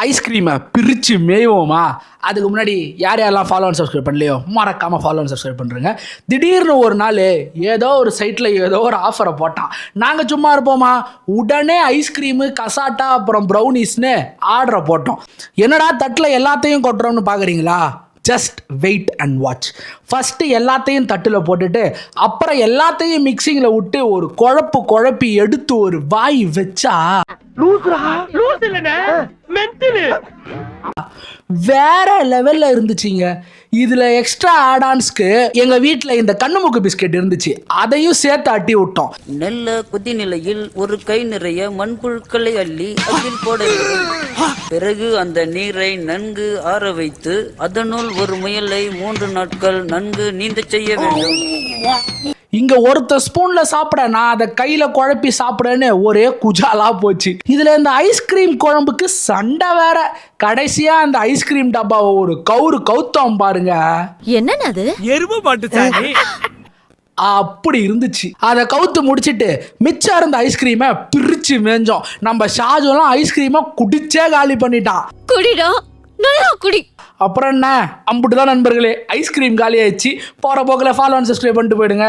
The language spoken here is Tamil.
ஐஸ்கிரீமை பிரித்து மேய்வோமா? அதுக்கு முன்னாடி யாரெல்லாம் ஃபாலோ அண்ட் சப்ஸ்கிரைப் பண்ணலையோ மறக்காமல் ஃபாலோ அண்ட் சப்ஸ்கிரைப் பண்ணுறேங்க. திடீர்னு ஒரு நாள் ஏதோ ஒரு சைட்டில் ஏதோ ஒரு ஆஃபரை போட்டான். நாங்கள் சும்மா இருப்போமா? உடனே ஐஸ்கிரீமு, கசாட்டா, அப்புறம் ப்ரௌனிஸ்னு ஆர்டரை போட்டோம். என்னடா தட்டில் எல்லாத்தையும் கொட்டுறோம்னு பார்க்குறீங்களா? Just wait and watch. First எல்லாத்தையும் தட்டில் போட்டுட்டு அப்புறம் எல்லாத்தையும் மிக்சிங்கில் விட்டு ஒரு குழப்பி எடுத்து ஒரு வாய் வச்சா வேற லெவல்ல இருந்துச்சுங்க. இதுல எக்ஸ்ட்ரா ஆடான்ஸ்க்கு எங்க வீட்டுல இந்த கண்ணுமுக்கு பிஸ்கெட் இருந்துச்சு, அதையும் சேர்த்து அட்டி விட்டோம். நல்ல கொதிநிலையில் ஒரு கை நிறைய மண்புழுக்களை அள்ளி அதில் போட வேண்டும். பிறகு அந்த நீரை நன்கு ஆற வைத்து அதனுள் ஒரு முயலை 3 நாட்கள் நன்கு நீந்த செய்ய வேண்டும். இங்க ஒருத்த ஸ்பூன்ல சாப்பிட, நான் அதை கையில குழப்பி சாப்பிடன்னு ஒரே குஜாலா போச்சு. இதுல இந்த ஐஸ்கிரீம் குழம்புக்கு சண்டை வேற. கடைசியா அந்த ஐஸ்கிரீம் டப்பாவை ஒரு கவுத்தம் பாருங்க. என்னது? எருமை மாட்டு சாணி. அப்படி இருந்துச்சு. அதை கவுத்து முடிச்சிட்டு மிச்சம் இருந்த ஐஸ்கிரீமை பிரிச்சு மேஞ்சோம். நம்ம ஷாஜுலாம் ஐஸ்கிரீமை குடிச்சே காலி பண்ணிட்டான். குடிடா, நல்லா குடி. அப்புறம் என்ன, அம்புட்டு தான் நண்பர்களே, ஐஸ்கிரீம் காலி ஆயிடுச்சு. போற போக்கில் ஃபாலோ அண்ட் சப்ஸ்கிரைப் பண்ணிட்டு போயிடுங்க.